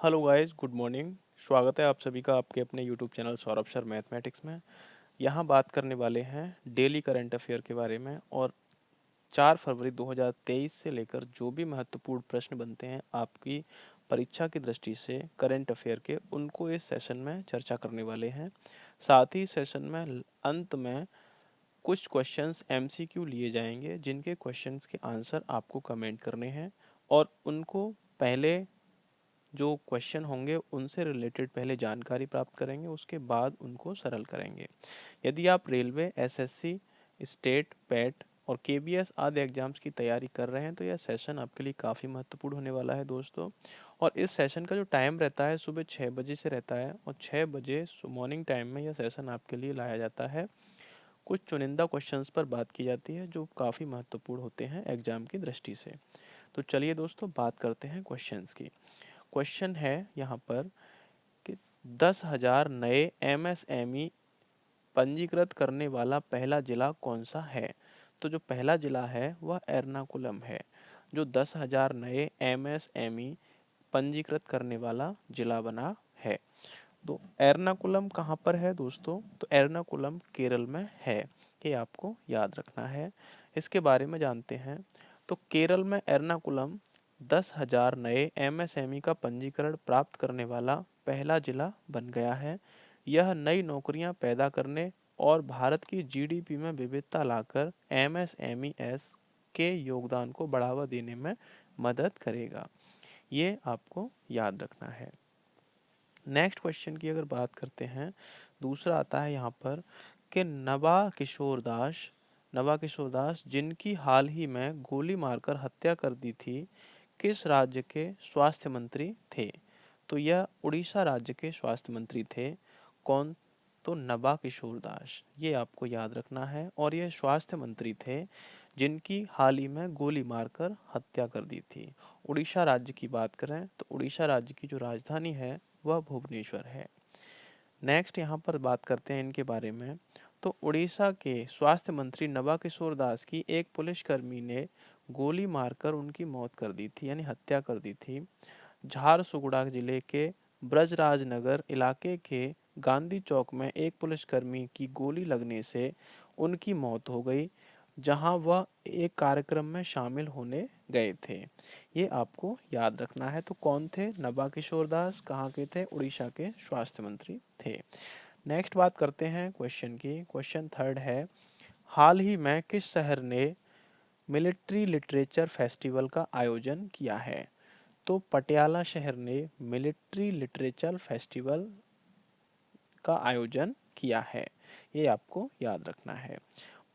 Hello guys, good morning. स्वागत है आप सभी का आपके अपने YouTube channel Saurabh sir mathematics में। यहाँ बात करने वाले हैं डेली करंट अफेयर के बारे में और 4 फरवरी 2023 से लेकर जो भी महत्वपूर्ण प्रश्न बनते हैं आपकी परीक्षा की दृष्टि से करंट अफेयर के, उनको इस सेशन में चर्चा करने वाले हैं। साथ ही सेशन में अंत में कुछ क्वेश्चंस एमसीक्यू लिए जाएंगे, जिनके क्वेश्चंस के आंसर आपको कमेंट करने हैं और उनको पहले जो क्वेश्चन होंगे उनसे रिलेटेड पहले जानकारी प्राप्त करेंगे, उसके बाद उनको सरल करेंगे। यदि आप रेलवे, एसएससी, स्टेट, पैट और केबीएस आदि एग्जाम्स की तैयारी कर रहे हैं तो यह सेशन आपके लिए काफ़ी महत्वपूर्ण होने वाला है दोस्तों। और इस सेशन का जो टाइम रहता है सुबह 6 बजे से रहता है और 6 बजे मॉर्निंग टाइम में यह सेशन आपके लिए लाया जाता है। कुछ चुनिंदा क्वेश्चंस पर बात की जाती है जो काफ़ी महत्वपूर्ण होते हैं एग्जाम की दृष्टि से। तो चलिए दोस्तों, बात करते हैं क्वेश्चंस की। क्वेश्चन है यहाँ पर कि 10,000 नए एमएसएमई पंजीकृत करने वाला पहला जिला कौन सा है। तो जो पहला जिला है वह एर्नाकुलम है, जो 10,000 नए एमएसएमई पंजीकृत करने वाला जिला बना है। तो एर्नाकुलम कहाँ पर है दोस्तों? तो एर्नाकुलम केरल में है, ये आपको याद रखना है। इसके बारे में जानते हैं। तो केरल में एर्नाकुलम 10,000 नए एमएसएमई का पंजीकरण प्राप्त करने वाला पहला जिला बन गया है। यह नई नौकरियां पैदा करने और भारत की जीडीपी में विविधता लाकर एमएसएमईएस के योगदान को बढ़ावा देने में मदद करेगा। ये आपको याद रखना है। नेक्स्ट क्वेश्चन की अगर बात करते हैं, दूसरा आता है यहाँ पर कि नवा किशोर दास जिनकी हाल ही में गोली मारकर हत्या कर दी थी, किस राज्य के स्वास्थ्य मंत्री थे। तो यह उड़ीसा राज्य के स्वास्थ्य मंत्री थे। कौन? तो नवा किशोर दास, ये आपको याद रखना है। और ये स्वास्थ्य मंत्री थे जिनकी हाल ही में गोली मारकर हत्या कर दी थी। उड़ीसा राज्य की बात करें तो उड़ीसा राज्य की जो राजधानी है वह भुवनेश्वर है। नेक्स्ट यहाँ पर बात करते हैं इनके बारे में। तो उड़ीसा के स्वास्थ्य मंत्री नवा किशोर दास की एक पुलिसकर्मी ने गोली मारकर उनकी मौत कर दी थी, यानी हत्या कर दी थी। झारसुगुड़ा जिले के ब्रजराज नगर इलाके के गांधी चौक में एक पुलिसकर्मी की गोली लगने से उनकी मौत हो गई, जहां वह एक कार्यक्रम में शामिल होने गए थे। ये आपको याद रखना है। तो कौन थे? नवा किशोर दास कहाँ के थे? उड़ीसा के स्वास्थ्य मंत्री थे। नेक्स्ट बात करते हैं क्वेश्चन की। क्वेश्चन थर्ड है, हाल ही में किस शहर ने मिलिट्री लिटरेचर फेस्टिवल का आयोजन किया है। तो पटियाला शहर ने मिलिट्री लिटरेचर फेस्टिवल का आयोजन किया है, ये आपको याद रखना है।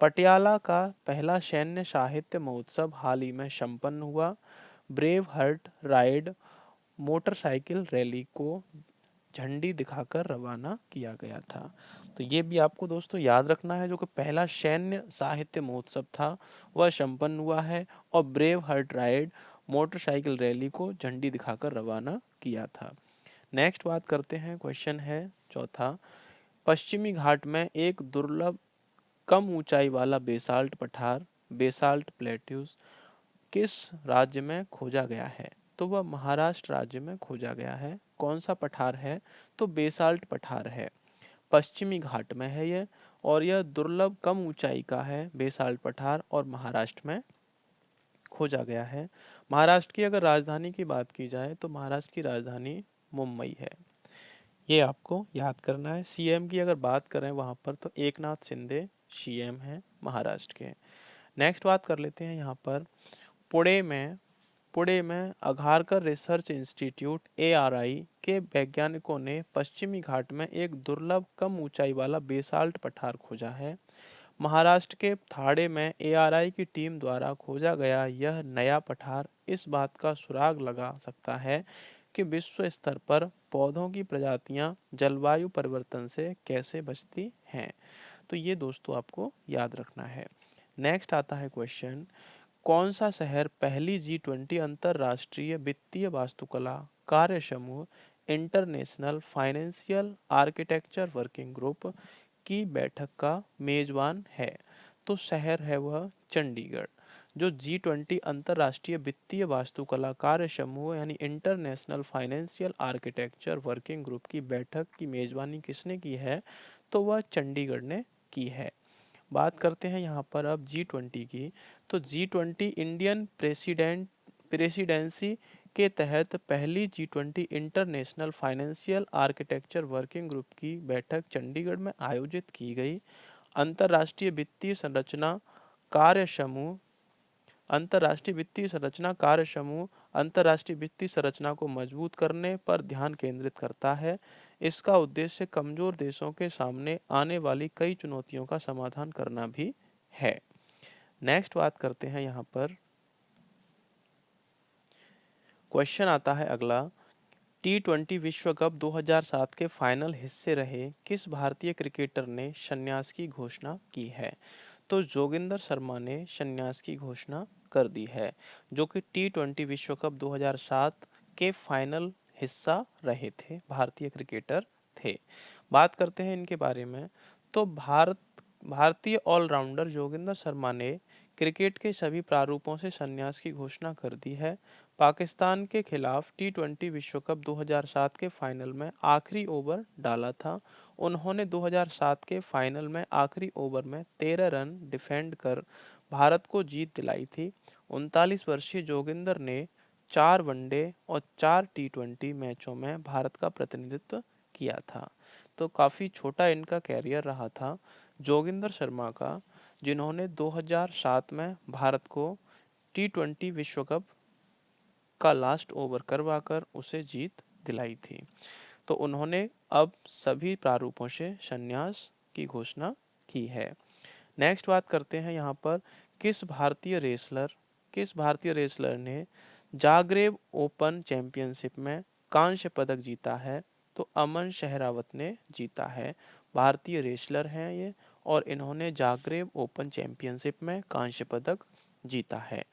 पटियाला का पहला सैन्य साहित्य महोत्सव हाल ही में संपन्न हुआ। Brave heart ride motorcycle rally को झंडी दिखाकर रवाना किया गया था। तो ये भी आपको दोस्तों याद रखना है। जो कि पहला सैन्य साहित्य महोत्सव था वह संपन्न हुआ है और brave heart ride motorcycle rally को झंडी दिखाकर रवाना किया था। नेक्स्ट बात करते हैं। क्वेश्चन है चौथा, पश्चिमी घाट में एक दुर्लभ कम ऊंचाई वाला बेसाल्ट पठार बेसाल्ट प्लेट्यूस किस राज्य में खोजा गया है। तो वह महाराष्ट्र राज्य में खोजा गया है। कौन सा पठार है? तो बेसाल्ट पठार है, पश्चिमी घाट में है यह, और यह दुर्लभ कम ऊंचाई का है बेसाल्ट पठार और महाराष्ट्र में खोजा गया है। महाराष्ट्र की अगर राजधानी की बात की जाए तो महाराष्ट्र की राजधानी मुंबई है, ये आपको याद करना है। सीएम की अगर बात करें वहाँ पर तो एकनाथ शिंदे सीएम हैं महाराष्ट्र के। नेक्स्ट बात कर लेते हैं यहाँ पर पुणे में पुणे में अघारकर रिसर्च इंस्टीट्यूट एआरआई के वैज्ञानिकों ने पश्चिमी घाट में एक दुर्लभ कम ऊंचाई वाला बेसाल्ट पठार खोजा है। महाराष्ट्र के थाड़े में एआरआई की टीम द्वारा खोजा गया यह नया पठार इस बात का सुराग लगा सकता है कि विश्व स्तर पर पौधों की प्रजातियां जलवायु परिवर्तन से कैसे बचती हैं। तो ये दोस्तों आपको याद रखना है। नेक्स्ट आता है क्वेश्चन, कौन सा शहर पहली G20 अंतरराष्ट्रीय वित्तीय वास्तुकला कार्य समूह international financial architecture working group की बैठक का मेजबान है। तो शहर है वह चंडीगढ़, जो G20 अंतर्राष्ट्रीय वित्तीय वास्तुकला कार्य समूह यानी international financial architecture working group की बैठक की मेजबानी किसने की है, तो वह चंडीगढ़ ने की है। बात करते हैं यहाँ पर अब G20 की, तो G20 इंडियन प्रेसिडेंसी के तहत पहली G20 international financial architecture working group की बैठक चंडीगढ़ में आयोजित की गई। अंतर्राष्ट्रीय वित्तीय संरचना कार्य समूह अंतर्राष्ट्रीय वित्तीय संरचना कार्य समूह अंतर्राष्ट्रीय वित्तीय संरचना को मजबूत करने पर ध्यान केंद्रित करता है। इसका उद्देश्य कमजोर देशों के सामने आने वाली कई चुनौतियों का समाधान करना भी है। नेक्स्ट बात करते हैं यहाँ पर, क्वेश्चन आता है अगला, T20 विश्व कप 2007 के फाइनल हिस्से रहे किस भारतीय क्रिकेटर ने संन्यास की घोषणा की है, तो जोगिंदर शर्मा ने संन्यास की घोषणा कर दी है, जो कि T20 विश्व कप 2007 के फाइनल हिस्सा रहे थे, भारतीय क्रिकेटर थे। बात करते हैं इनके बारे में, तो भारतीय ऑलराउंडर जोगिंदर शर्मा ने क्रिकेट के सभी प्रारूपों से संन्यास की घोषणा कर दी है। पाकिस्तान के खिलाफ T20 विश्व कप 2007 के फाइनल में आखिरी ओवर डाला था। उन्होंने 2007 के फाइनल में आखिरी ओवर में 13 रन डिफेंड कर भारत को जीत दिलाई थी। 39 वर्षीय जोगिंदर ने 4 वनडे और 4 T20 मैचों में भारत का प्रतिनिधित्व किया था। तो काफ़ी छोटा इनका कैरियर रहा था जोगिंदर शर्मा का, जिन्होंने 2007 में भारत को T20 विश्व कप का लास्ट ओवर करवाकर उसे जीत दिलाई थी। तो उन्होंने अब सभी प्रारूपों से संन्यास की घोषणा की है। नेक्स्ट बात करते हैं यहाँ पर, किस भारतीय रेसलर ने जागरेब ओपन चैंपियनशिप में कांस्य पदक जीता है, तो अमन शहरावत ने जीता है। भारतीय रेसलर हैं ये और इन्होंने जागरेब ओपन चैंपियनशिप में कांस्य पदक जीता है।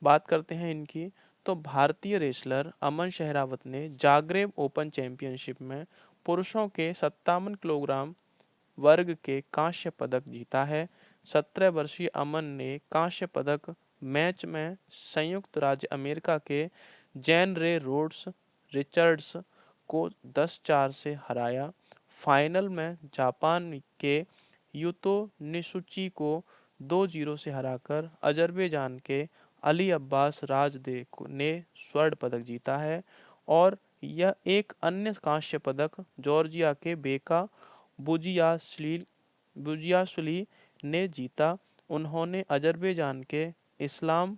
बात करते हैं इनकी, तो भारतीय रेसलर अमन शहरावत ने जागरेब ओपन चैंपियनशिप में पुरुषों के 57 किलोग्राम वर्ग के कांस्य पदक जीता है। 17 वर्षीय अमन ने कांस्य पदक मैच में संयुक्त राज्य अमेरिका के जैन रे रोड्स रिचर्ड्स को 10-4 से हराया। फाइनल में जापान के यूतो निशुची को 2-0 से हराकर अजरबैजान के अली अब्बास राजदे ने स्वर्ण पदक जीता है। और यह एक अन्य कांस्य पदक जॉर्जिया के बेका बुजियासुली ने जीता। उन्होंने अजरबैजान के इस्लाम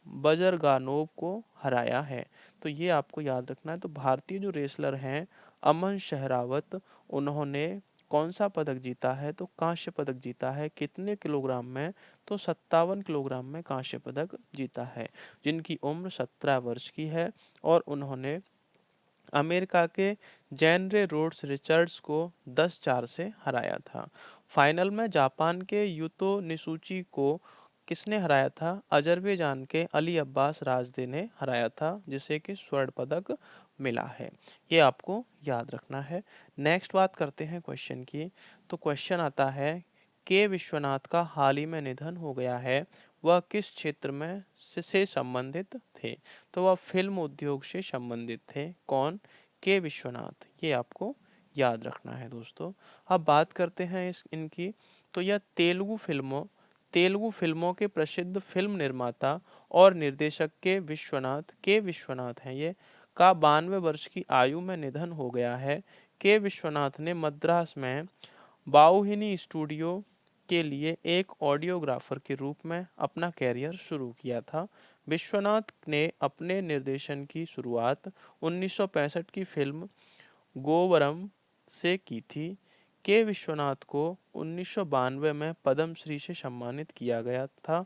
बजरगानोव को हराया है। तो ये आपको याद रखना है। तो भारतीय जो रेसलर हैं अमन शहरावत, उन्होंने कौन सा पदक जीता है, तो कांस्य पदक जीता है। कितने किलोग्राम में, तो 57 किलोग्राम में कांस्य पदक जीता है, जिनकी उम्र 17 वर्ष की है। और उन्होंने अमेरिका के जैनरे रोड्स रिचर्ड्स को 10-4 से हराया था। फाइनल में जापान के यूतो निशुची को किसने हराया था, अजरबैजान के अली अब्बास राजदे ने हराया था, जिसे कि स्वर्ण पदक मिला है। ये आपको याद रखना है। नेक्स्ट बात करते हैं क्वेश्चन की, तो क्वेश्चन आता है, के विश्वनाथ का हाल ही में निधन हो गया है, वह किस क्षेत्र में से संबंधित थे, तो वह फिल्म उद्योग से संबंधित थे। कौन, के विश्वनाथ, ये आपको याद रखना है दोस्तों। अब बात करते हैं इनकी, तो यह तेलुगु फिल्मों के प्रसिद्ध फिल्म निर्माता और निर्देशक के विश्वनाथ हैं ये, का 92 वर्ष की आयु में निधन हो गया है। के विश्वनाथ ने मद्रास में बाउहिनी स्टूडियो के लिए एक ऑडियोग्राफर के रूप में अपना कैरियर शुरू किया था। विश्वनाथ ने अपने निर्देशन की शुरुआत 1965 की फिल्म गोवरम से की थी। के विश्वनाथ को 1992 में पद्मश्री से सम्मानित किया गया था।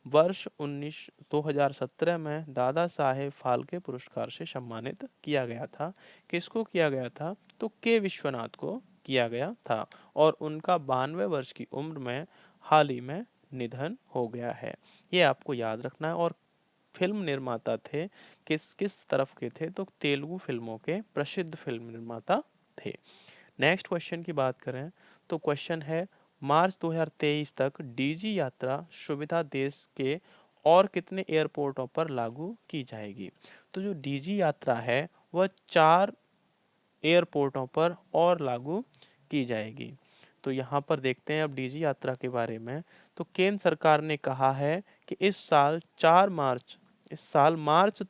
वर्ष 2017 में दादा साहेब फाल्के पुरस्कार से सम्मानित किया गया था। किसको किया गया था, तो के विश्वनाथ को किया गया था। और उनका 92 वर्ष की उम्र में हाल ही में निधन हो गया है। ये आपको याद रखना है। और फिल्म निर्माता थे, किस किस तरफ के थे, तो तेलुगु फिल्मों के प्रसिद्ध फिल्म निर्माता थे। नेक्स्ट क्वेश्चन की बात करें, तो क्वेश्चन है, मार्च 2023 तक डीजी यात्रा सुविधा देश के और कितने एयरपोर्टों पर लागू की जाएगी? तो जो डीजी यात्रा है वह 4 एयरपोर्टों पर और लागू की जाएगी। तो यहाँ पर देखते हैं अब डीजी यात्रा के बारे में। तो केंद्र सरकार ने कहा है कि इस साल मार्च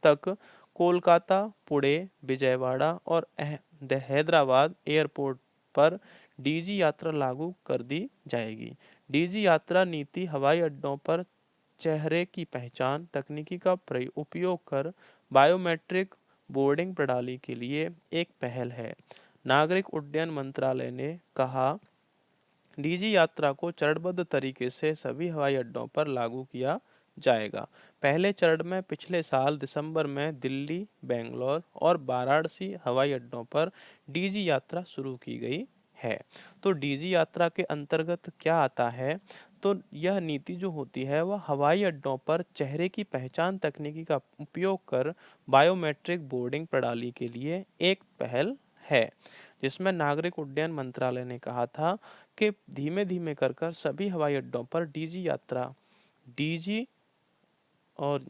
तक कोलकाता, पुणे, विजयवाड़ा और हैदराबाद एयरपोर्ट पर डीजी यात्रा लागू कर दी जाएगी। डीजी यात्रा नीति हवाई अड्डों पर चेहरे की पहचान तकनीकी का उपयोग कर बायोमेट्रिक बोर्डिंग प्रणाली के लिए एक पहल है। नागरिक उड्डयन मंत्रालय ने कहा डीजी यात्रा को चरणबद्ध तरीके से सभी हवाई अड्डों पर लागू किया जाएगा। पहले चरण में पिछले साल दिसंबर में दिल्ली, बेंगलोर और वाराणसी हवाई अड्डों पर डीजी यात्रा शुरू की गई है। तो डीजी यात्रा के अंतर्गत क्या आता है? तो यह नीति जो होती है वह हवाई अड्डों पर चेहरे की पहचान तकनीकी का उपयोग कर बायोमेट्रिक बोर्डिंग प्रणाली के लिए एक पहल है, जिसमें नागरिक उड्डयन मंत्रालय ने कहा था कि धीमे धीमे कर कर सभी हवाई अड्डों पर डीजी और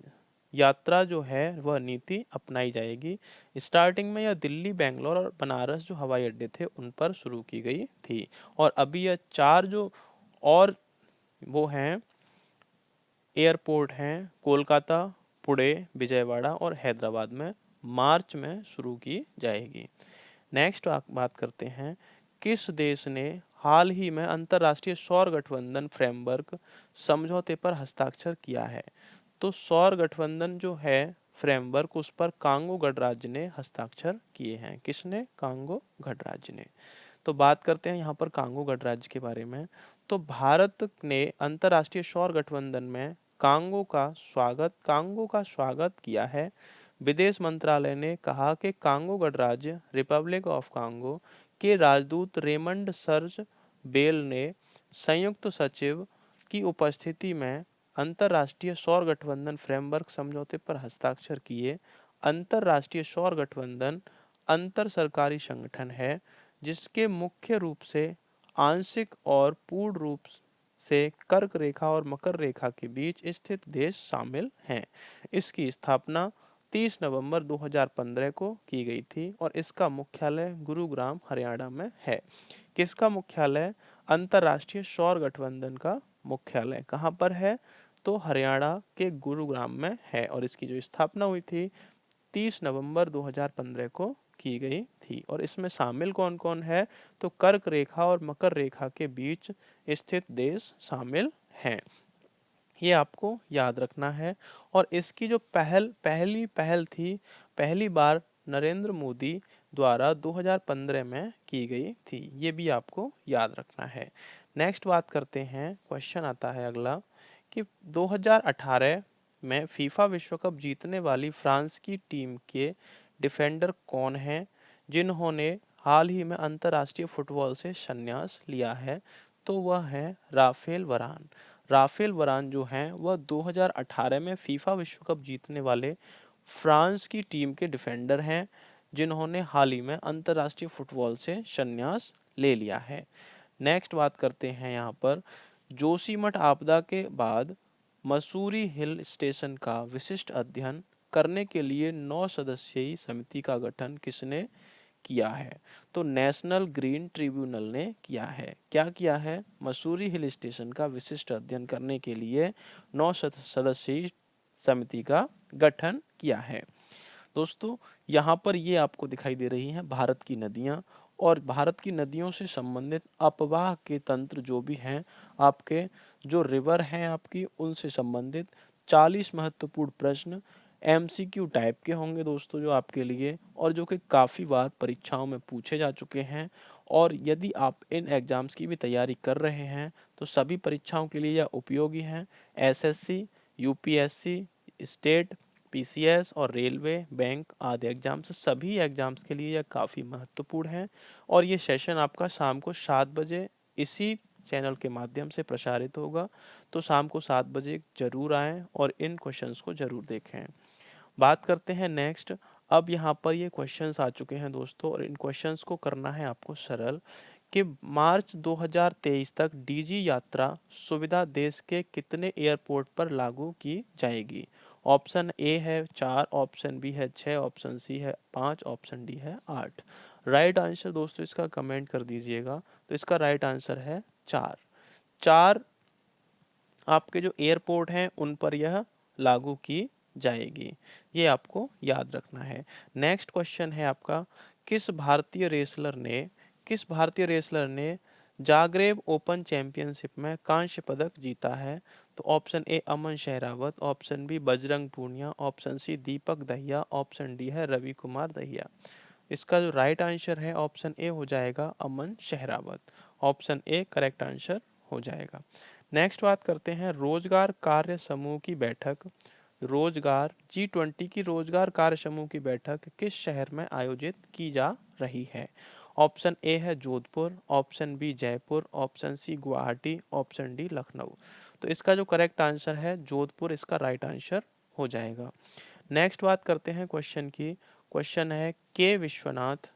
यात्रा जो है वह नीति अपनाई जाएगी। स्टार्टिंग में यह दिल्ली, बेंगलोर और बनारस जो हवाई अड्डे थे उन पर शुरू की गई थी, और अभी यह 4 जो और वो हैं एयरपोर्ट हैं कोलकाता, पुणे, विजयवाड़ा और हैदराबाद में मार्च में शुरू की जाएगी। नेक्स्ट बात करते हैं, किस देश ने हाल ही में अंतर्राष्ट्रीय सौर गठबंधन फ्रेमवर्क समझौते पर हस्ताक्षर किया है? तो सौर गठबंधन जो है फ्रेमवर्क उस पर कांगो गणराज्य ने हस्ताक्षर किए हैं। किसने? कांगो गणराज्य ने। तो बात करते हैं यहाँ पर कांगो गणराज्य के बारे में। तो भारत ने अंतर्राष्ट्रीय सौर गठबंधन में कांगो का स्वागत किया है। विदेश मंत्रालय ने कहा कि कांगो गणराज्य रिपब्लिक ऑफ कांगो के राजदूत रेमंड सर्ज बेल ने संयुक्त सचिव की उपस्थिति में अंतर्राष्ट्रीय सौर गठबंधन फ्रेमवर्क समझौते पर हस्ताक्षर किए। अंतर्राष्ट्रीय सौर गठबंधन अंतर सरकारी संगठन है जिसके मुख्य रूप से आंशिक और पूर्ण रूप से कर्क रेखा और मकर रेखा के बीच स्थित देश शामिल हैं। इसकी स्थापना 30 नवंबर 2015 को की गई थी और इसका मुख्यालय गुरुग्राम, हरियाणा में है। किसका मुख्यालय? अंतर्राष्ट्रीय सौर गठबंधन का मुख्यालय कहाँ पर है? तो हरियाणा के गुरुग्राम में है, और इसकी जो स्थापना हुई थी 30 नवंबर 2015 को की गई थी। और इसमें शामिल कौन कौन है? तो कर्क रेखा और मकर रेखा के बीच स्थित देश शामिल हैं। ये आपको याद रखना है। और इसकी जो पहली पहल थी, पहली बार नरेंद्र मोदी द्वारा 2015 में की गई थी। ये भी आपको याद रखना है। नेक्स्ट बात करते हैं, क्वेश्चन आता है अगला कि 2018 में फीफा विश्व कप जीतने वाली फ्रांस की टीम के डिफेंडर कौन हैं जिन्होंने हाल ही में अंतर्राष्ट्रीय फुटबॉल से संन्यास लिया है? तो वह है राफेल वरान। राफेल वरान जो हैं वह 2018 में फीफा विश्व कप जीतने वाले फ्रांस की टीम के डिफेंडर हैं जिन्होंने हाल ही में अंतर्राष्ट्रीय फुटबॉल से संन्यास ले लिया है। नेक्स्ट बात करते हैं यहाँ पर, जोशीमठ आपदा के बाद मसूरी हिल स्टेशन का विशिष्ट अध्ययन करने के लिए 9 सदस्यीय समिति का गठन किसने किया है? तो नेशनल ग्रीन ट्रिब्यूनल ने किया है। क्या किया है? मसूरी हिल स्टेशन का विशिष्ट अध्ययन करने के लिए 9 सदस्यीय समिति का गठन किया है। दोस्तों यहाँ पर ये आपको दिखाई दे रही हैं भारत की नदियाँ, और भारत की नदियों से संबंधित अपवाह के तंत्र जो भी हैं आपके, जो रिवर हैं आपकी, उनसे संबंधित 40 महत्वपूर्ण प्रश्न एमसीक्यू टाइप के होंगे दोस्तों जो आपके लिए, और जो कि काफ़ी बार परीक्षाओं में पूछे जा चुके हैं। और यदि आप इन एग्ज़ाम्स की भी तैयारी कर रहे हैं तो सभी परीक्षाओं के लिए यह उपयोगी हैं। एसएससी, यूपीएससी, स्टेट, पीसीएस और रेलवे, बैंक आदि एग्जाम्स, सभी एग्जाम्स के लिए यह काफ़ी महत्वपूर्ण है। और ये सेशन आपका शाम को 7 बजे इसी चैनल के माध्यम से प्रसारित होगा। तो शाम को 7 बजे ज़रूर आएँ और इन क्वेश्चंस को ज़रूर देखें। बात करते हैं नेक्स्ट। अब यहाँ पर ये क्वेश्चंस आ चुके हैं दोस्तों, और इन क्वेश्चंस को करना है आपको सरल कि मार्च 2023 तक डीजी यात्रा सुविधा देश के कितने एयरपोर्ट पर लागू की जाएगी? ऑप्शन ए है 4, ऑप्शन बी है 6, ऑप्शन सी है 5, ऑप्शन डी है 8। राइट आंसर दोस्तों इसका कमेंट कर दीजिएगा। तो इसका राइट आंसर है 4। 4 आपके जो एयरपोर्ट हैं उन पर यह लागू की जाएगी, ये आपको याद रखना है। नेक्स्ट क्वेश्चन है आपका, किस भारतीय रेसलर ने जागरेब ओपन चैंपियनशिप में कांस्य पदक जीता है? तो option A Aman Sherawat, option B Bajrang Punia, option C Deepak Dahiya, option D है रवि कुमार दहिया। इसका जो राइट आंसर है ऑप्शन ए हो जाएगा Aman Sherawat. Option A correct answer हो जाएगा। नेक्स्ट बात करते हैं रोजगार कार्य समूह की बैठक। G20 की रोजगार कार्य समूह की बैठक किस शहर में आयोजित की जा रही है? ऑप्शन ए है Jodhpur, option B Jaipur, option C Guwahati, option D Lucknow. तो इसका जो करेक्ट आंसर है जोधपुर, इसका राइट आंसर हो जाएगा। नेक्स्ट बात करते हैं क्वेश्चन की। क्वेश्चन है के विश्वनाथ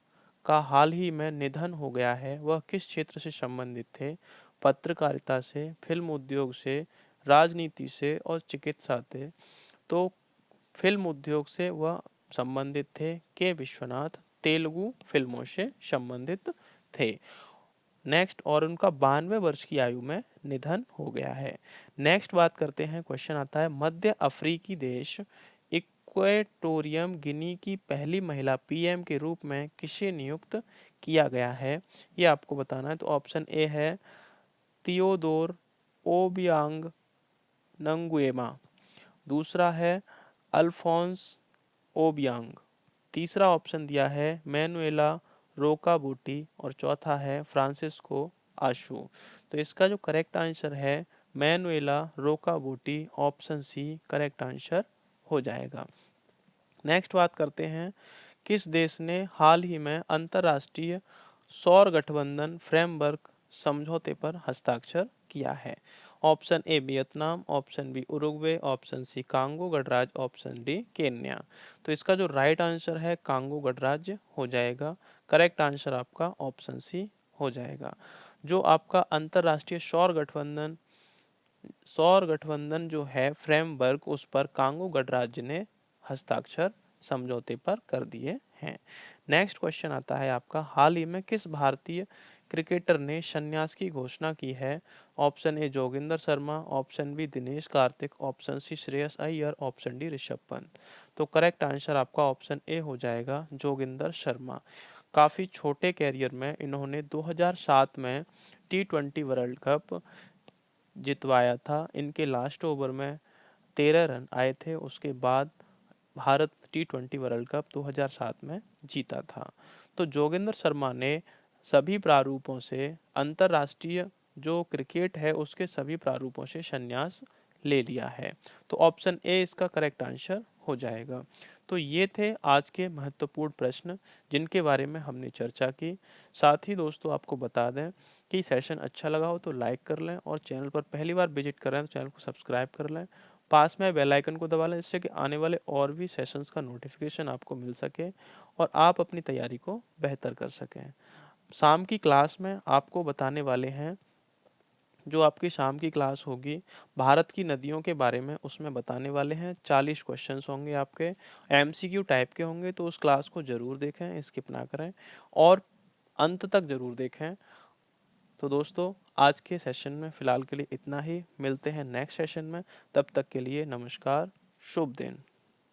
का हाल ही में निधन हो गया है, वह किस क्षेत्र से संबंधित थे? पत्रकारिता से, फिल्म उद्योग से, राजनीति से और चिकित्सा से। तो फिल्म उद्योग से वह संबंधित थे। के विश्वनाथ तेलुगु फिल्मों से संबंधित थे। नेक्स्ट, और उनका 92 वर्ष की आयु में निधन हो गया है। नेक्स्ट बात करते हैं, क्वेश्चन आता है मध्य अफ्रीकी देश इक्वेटोरियम गिनी की पहली महिला पीएम के रूप में किसे नियुक्त किया गया है, ये आपको बताना है। तो ऑप्शन ए है थियोडोर ओबियांग नंगुएमा, दूसरा है अल्फोंस ओबियांग, तीसरा ऑप्शन दिया है मैनुएला रोकाबूटी और चौथा है फ्रांसिस्को आशू। तो इसका जो करेक्ट आंसर है Manuela Rocabuti, option C correct answer हो जाएगा। नेक्स्ट बात करते हैं किस देश ने हाल ही में अंतर्राष्ट्रीय सौर गठबंधन फ्रेमवर्क समझौते पर हस्ताक्षर किया है? Option A Vietnam, option B Uruguay, option C Congo गणराज्य, ऑप्शन डी केन्या। तो इसका जो राइट आंसर है कांगो गणराज्य हो जाएगा। करेक्ट आंसर आपका ऑप्शन सी हो जाएगा। जो आपका अंतर्राष्ट्रीय सौर गठबंधन जो है फ्रेमवर्क, उस पर कांगो गणराज्य ने हस्ताक्षर समझौते पर कर दिए हैं। नेक्स्ट क्वेश्चन आता है आपका, हाल ही में किस भारतीय क्रिकेटर ने संन्यास की घोषणा की है? Option A Joginder Sharma, option B Dinesh Karthik, option C Shreyas Iyer, option D Rishabh Pant. तो करेक्ट आंसर आपका ऑप्शन ए हो जाएगा जोगिंदर शर्मा। काफ़ी छोटे कैरियर में इन्होंने 2007 में T20 वर्ल्ड कप जितवाया था। इनके लास्ट ओवर में 13 रन आए थे, उसके बाद भारत T20 वर्ल्ड कप 2007 में जीता था। तो जोगिंदर शर्मा ने सभी प्रारूपों से अंतर्राष्ट्रीय जो क्रिकेट है उसके सभी प्रारूपों से संन्यास ले लिया है। तो ऑप्शन ए इसका करेक्ट आंसर हो जाएगा। तो ये थे आज के महत्वपूर्ण प्रश्न जिनके बारे में हमने चर्चा की। साथ ही दोस्तों आपको बता दें कि सेशन अच्छा लगा हो तो लाइक कर लें और चैनल पर पहली बार विजिट कर रहे हैं तो चैनल को सब्सक्राइब कर लें। पास में बेल आइकन को दबा लें जिससे कि आने वाले और भी सेशंस का नोटिफिकेशन आपको मिल सके और आप अपनी तैयारी को बेहतर कर सकें। शाम की क्लास में आपको बताने वाले हैं, जो आपकी शाम की क्लास होगी भारत की नदियों के बारे में, उसमें बताने वाले हैं 40 क्वेश्चंस होंगे आपके, एमसीक्यू टाइप के होंगे। तो उस क्लास को ज़रूर देखें, स्किप ना करें और अंत तक ज़रूर देखें। तो दोस्तों आज के सेशन में फ़िलहाल के लिए इतना ही, मिलते हैं नेक्स्ट सेशन में। तब तक के लिए नमस्कार, शुभ दिन।